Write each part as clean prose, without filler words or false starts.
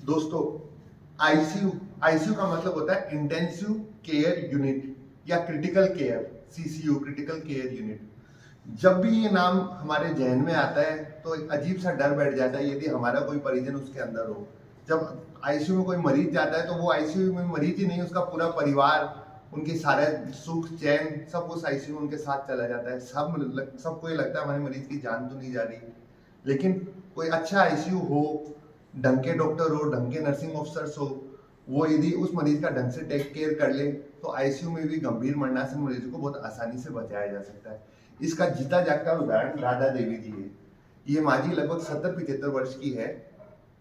दोस्तों, ICU ICU का मतलब होता है इंटेंसिव केयर यूनिट या critical care, CCU critical care unit. जब भी ये नाम हमारे जहन में आता है तो एक अजीब सा डर बैठ जाता है यदि हमारा कोई परिजन उसके अंदर हो। जब आईसीयू में कोई मरीज जाता है तो वो आईसीयू में मरीज ही नहीं, उसका पूरा परिवार, उनके सारे सुख चैन सब उस आईसीयू में उनके साथ चला जाता है। सबको ये लगता है हमारे मरीज की जान तो नहीं जा रही। लेकिन कोई अच्छा आईसीयू हो, ढंग के डॉक्टर हो, ढंग के नर्सिंग ऑफिसर्स हो, वो यदि उस मरीज का ढंग से टेक केयर कर ले तो आईसीयू में भी गंभीर मरणासन मरीजों को बहुत आसानी से बचाया जा सकता है। इसका जीता जागता उदाहरण राधा देवी जी है। ये माँ जी लगभग 70-75 वर्ष की है।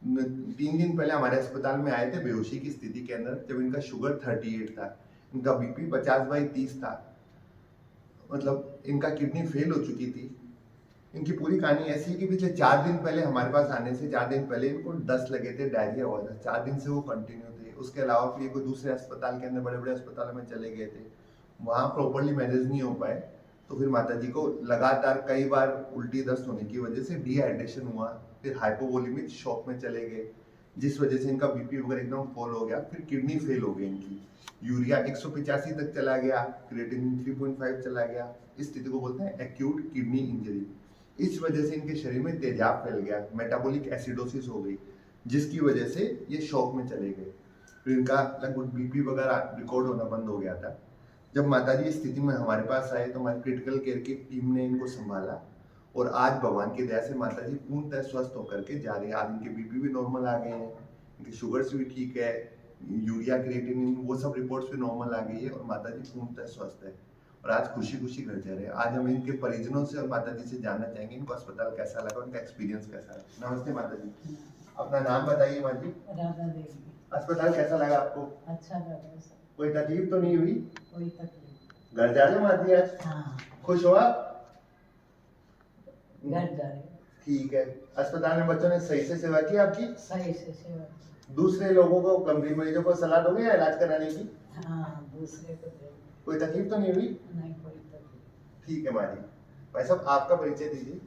3 दिन पहले हमारे अस्पताल में आए थे बेहोशी की स्थिति के अंदर, जब इनका शुगर 38 था, इनका बीपी 50/30 था, मतलब इनका किडनी फेल हो चुकी थी। इनकी पूरी कहानी ऐसी है कि पिछले 4 दिन पहले हमारे पास आने से 4 दिन पहले इनको दस्त लगे थे, डायरिया हुआ था। 4 दिन से वो कंटिन्यू थे। उसके अलावा फिर कोई दूसरे अस्पताल के अंदर, बड़े बड़े अस्पतालों में चले गए थे, वहाँ प्रॉपरली मैनेज नहीं हो पाए। तो फिर माता जी को लगातार कई बार उल्टी दस्त होने की वजह से डिहाइड्रेशन हुआ, फिर हाइपोवोलेमिक शॉक में चले गए, जिस वजह से इनका बीपी वगैरह एकदम फॉल हो गया। फिर किडनी फेल हो गई इनकी, यूरिया 185 तक चला गया, क्रिएटिनिन 3.5 चला गया। इस स्थिति को बोलते हैं एक्यूट किडनी इंजरी। इस वजह से इनके शरीर में तेजाब फैल गया, मेटाबॉलिक एसिडोसिस हो गई, जिसकी वजह से ये शॉक में चले गए। फिर इनका लगभग बीपी वगैरह रिकॉर्ड होना बंद हो गया था। जब माताजी इस स्थिति में हमारे पास आए तो हमारी क्रिटिकल केयर की टीम ने इनको संभाला और आज भगवान की दया से माताजी पूर्णतः स्वस्थ होकर के जा रही है। आज इनके बीपी भी नॉर्मल आ गए हैं, इनके शुगर्स भी ठीक है, यूरिया क्रिएटिनिन वो सब रिपोर्ट्स भी नॉर्मल आ गई है और माताजी पूर्णतः स्वस्थ है और आज खुशी खुशी घर जा रहे हैं। आज हम इनके परिजनों से और माताजी से जानना चाहेंगे इनको अस्पताल कैसा लगा, उनका एक्सपीरियंस कैसा है। नमस्ते माताजी, अपना नाम बताइए। माँ जी, राधा देवी। अस्पताल कैसा लगा आपको? अच्छा लगा सर। कोई तकलीफ तो नहीं हुई? कोई तकलीफ। घर जा रहे हो माँ जी आज? हाँ, खुश हो आप? घर जा रहे। ठीक है। अस्पताल में बच्चों ने सही से सेवा की आपकी? सही से सेवा की। दूसरे लोगों को, गंभीर मरीजों को सलाह दोगे या इलाज कराने की? हाँ, दूसरे को दे। कोई तकलीफ तो नहीं हुई? नहीं कोई तकलीफ। ठीक है माँ जी। भाई साहब आपका परिचय दीजिए।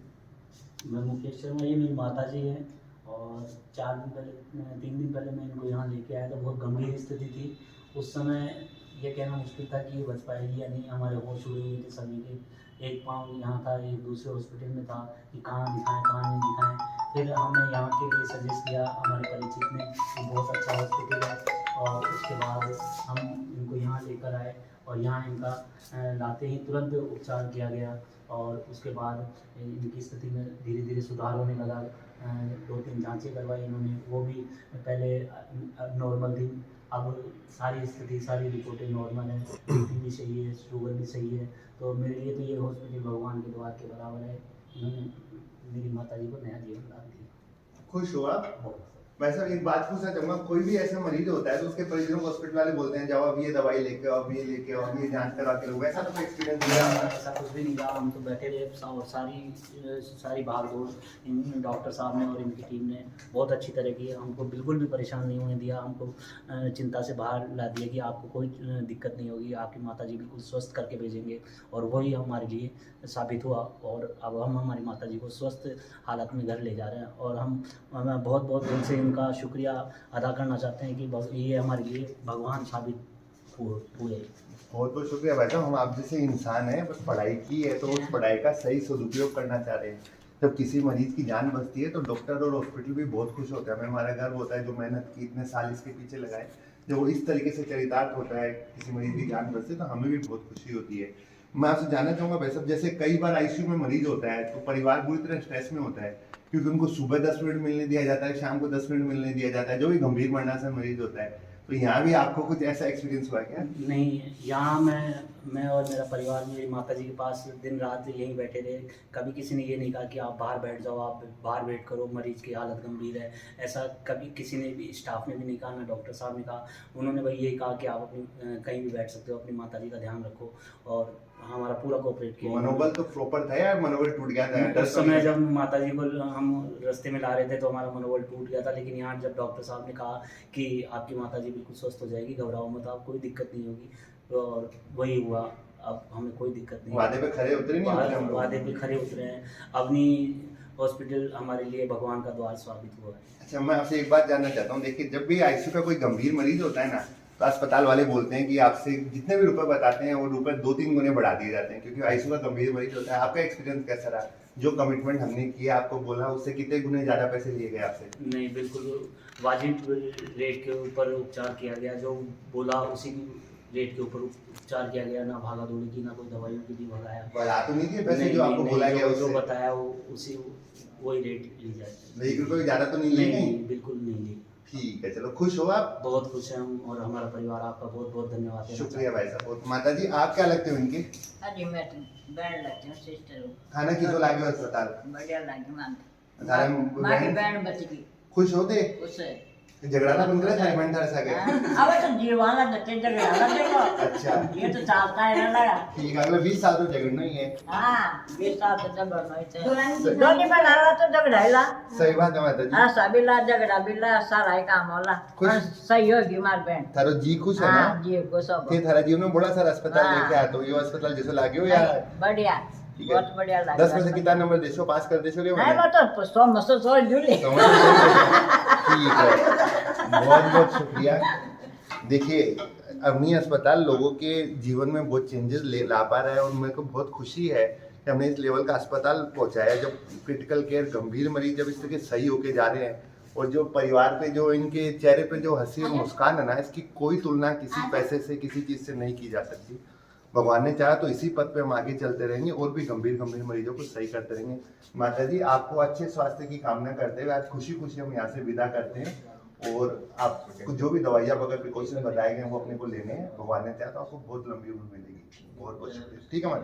मैं मुकेश शर्मा, ये मेरी माता जी हैं और 3 दिन पहले मैं इनको यहाँ लेके आया था। बहुत गंभीर स्थिति थी उस समय। ये कहना मुश्किल था कि ये बच पाएगी या नहीं। हमारे होश उड़े हुए थे सभी के। एक पाँव यहाँ था, एक दूसरे हॉस्पिटल में था कि कहाँ दिखाएं कहाँ नहीं दिखाएं। फिर हमने यहाँ के लिए सजेस्ट किया हमारे परिचित ने कि बहुत अच्छा हॉस्पिटल है, और उसके बाद हम इनको यहाँ लेकर आए और यहाँ इनका लाते ही तुरंत उपचार किया गया और उसके बाद इनकी स्थिति में धीरे धीरे सुधार होने लगा। 2-3 जांचें करवाई इन्होंने, वो भी पहले नॉर्मल थी। अब सारी स्थिति, सारी रिपोर्टें नॉर्मल हैं, बीपी भी सही है, शुगर भी सही है। तो मेरे लिए तो ये हॉस्पिटल भगवान के द्वार के बराबर है। इन्होंने मेरी माता जी को नया जीवन दान दिया। खुश हो आप? बहुत। मैं सर एक बात पूछना चाहूंगा, कोई भी ऐसा मरीज होता है तो उसके परिजनों को हॉस्पिटल वाले बोलते हैं जाओ अब ये दवाई लेके आओ, अब ये लेके आओ, अब ये जांच करा के लो, वैसा तो कोई एक्सपीरियंस नहीं है? ऐसा कुछ भी नहीं रहा। हम तो बैठे रहे और सारी भाग दौड़ इन डॉक्टर साहब ने और इनकी टीम ने बहुत अच्छी तरह की है। हमको बिल्कुल भी परेशान नहीं होने दिया। हमको चिंता से बाहर ला दिया कि आपको कोई दिक्कत नहीं होगी, आपकी माता जी बिल्कुल स्वस्थ करके भेजेंगे। और वही हमारे लिए साबित हुआ और अब हम हमारी माता जी को स्वस्थ हालत में घर ले जा रहे हैं। और हम बहुत बहुत दिल से इनका शुक्रिया अदा करना चाहते हैं कि ये हमारे लिए भगवान साबित हुए। बहुत बहुत शुक्रिया भाई साहब। हम आप जैसे इंसान हैं, बस पढ़ाई की है तो उस पढ़ाई का सही सदुपयोग करना चाह रहे हैं। जब किसी मरीज की जान बचती है तो डॉक्टर और हॉस्पिटल भी बहुत खुश होता है। हमें हमारा गर्व होता है जो मेहनत की, इतने साल इसके पीछे लगाए, जब वो इस तरीके से चरितार्थ होता है, किसी मरीज की जान बचती है तो हमें भी बहुत खुशी होती है। मैं आपसे जानना चाहूँगा भाई साहब, जैसे कई बार आईसीयू में मरीज होता है तो परिवार पूरी तरह स्ट्रेस में होता है, क्योंकि उनको सुबह 10 मिनट मिलने दिया जाता है, शाम को 10 मिनट मिलने दिया जाता है, जो भी गंभीर मरणासन मरीज होता है। तो यहाँ भी आपको कुछ ऐसा एक्सपीरियंस हुआ क्या? नहीं, यहाँ मैं और मेरा परिवार मेरी माता जी के पास दिन रात यहीं बैठे रहे। कभी किसी ने ये नहीं कहा कि आप बाहर बैठ जाओ, आप बाहर वेट करो, मरीज की हालत गंभीर है। ऐसा कभी किसी ने भी, स्टाफ ने भी नहीं कहा, ना डॉक्टर साहब ने कहा। उन्होंने भाई यही कहा कि आप अपनी कहीं भी बैठ सकते हो, अपनी माता जी का ध्यान रखो, और हमारा पूरा कोऑपरेट किया। मनोबल तो प्रॉपर था या मनोबल टूट गया था? उस समय जब माता जी को हम रास्ते में ला रहे थे तो हमारा मनोबल टूट गया था। लेकिन यहाँ जब डॉक्टर साहब ने कहा कि आपकी माता जी बिल्कुल स्वस्थ हो जाएगी, घबराओ मत, आप कोई दिक्कत नहीं होगी, और वही हुआ। अब हमें कोई दिक्कत नहीं। वादे पे खरे उतरे नहीं? वादे पे खरे उतरे हैं। अपनी हॉस्पिटल हमारे लिए भगवान का द्वार साबित हुआ है। अच्छा, मैं आपसे एक बात जानना चाहता हूँ। देखिए, जब भी आईसीयू का कोई गंभीर मरीज होता है ना, तो अस्पताल वाले बोलते हैं कि आपसे जितने भी रुपए बताते हैं वो रुपए 2-3 गुने बढ़ा दिए जाते हैं, क्योंकि आईसीयू का गंभीर मरीज होता है। आपका एक्सपीरियंस कैसा रहा? जो कमिटमेंट हमने किया, आपको बोला, उससे कितने गुने ज्यादा पैसे लिए गए आपसे? नहीं, बिल्कुल वाजिब रेट के ऊपर उपचार किया गया। जो बोला उसी रेट के ऊपर उपचार किया गया। ना भागा दौड़ी की, ना कोई दवाइयों की भी भगाया। बढ़ा तो नहीं दिए पैसे नहीं, जो आपको नहीं, बोला नहीं, गया जो उससे? बताया वो उसी वही रेट ली जाती है। 1 रुपये ज्यादा तो नहीं लिए नहीं, कहीं? नहीं, बिल्कुल नहीं ली। ठीक है, चलो, खुश हो आप? बहुत खुश हैं हम और हमारा परिवार। आपका बहुत बहुत धन्यवाद देना शुक्रिया भाई साहब। और माता जी, आप क्या लगते हो इनके? अरे मैं तो बैंड लगती हूँ, सिस्टर हूँ। खाना किसो लागे अस्पताल? बढ़िया लगी मान थारे मारी बहन बैंड बच गई खुश होते? उससे झगड़ा ना बन करे थारे बहन थारे सागे? अब तो जीवाना देते झगड़ा देखो। अच्छा, ये तो चालता है ना लगा। ठीक है, अगले 20 साल तो झगड़ना ही है। हाँ 20 साल तो झगड़ना ही थे। दोनों में लगा तो झगड़ा ही ला। सही बात है माता जी। हाँ सभी ला झगड़ा भी ला, सारा ही काम होला। खुश? हाँ, सही होगी मार बैंड। थारो जी खुश है हाँ ना? जी को सब ते थारा जीवन में बड़ा सारा अस्पताल हाँ। लेके आया, तो यो अस्पताल जैसे लागे हो या? बढ़िया, ठीक है। बहुत बढ़िया लगा। 10 में से कितना नंबर देशो, पास कर देशो के? नहीं वो तो सौ मसो सौ जुले। ठीक है, बहुत बहुत शुक्रिया। देखिए, अवनी अस्पताल लोगों के जीवन में बहुत चेंजेस ला पा रहा है, और मेरे को बहुत खुशी है कि हमने इस लेवल का अस्पताल पहुंचाया। जब क्रिटिकल केयर गंभीर मरीज जब इस तरह के सही होके जा रहे हैं, और जो परिवार पे जो इनके चेहरे पे जो हंसी और मुस्कान है ना, इसकी कोई तुलना किसी पैसे से, किसी चीज़ से नहीं की जा सकती। भगवान ने चाहा तो इसी पथ पे हम आगे चलते रहेंगे और भी गंभीर गंभीर मरीजों को सही करते रहेंगे। माता जी, आपको अच्छे स्वास्थ्य की कामना करते हुए आज खुशी खुशी हम यहाँ से विदा करते हैं, और आपको जो भी दवाइयाँ वगैरह प्रिकॉशन बताए गए हैं वो अपने को लेने हैं। भगवान ने चाहा तो आपको बहुत लंबी उम्र मिलेगी। बहुत बहुत शुक्रिया। ठीक है माता जी।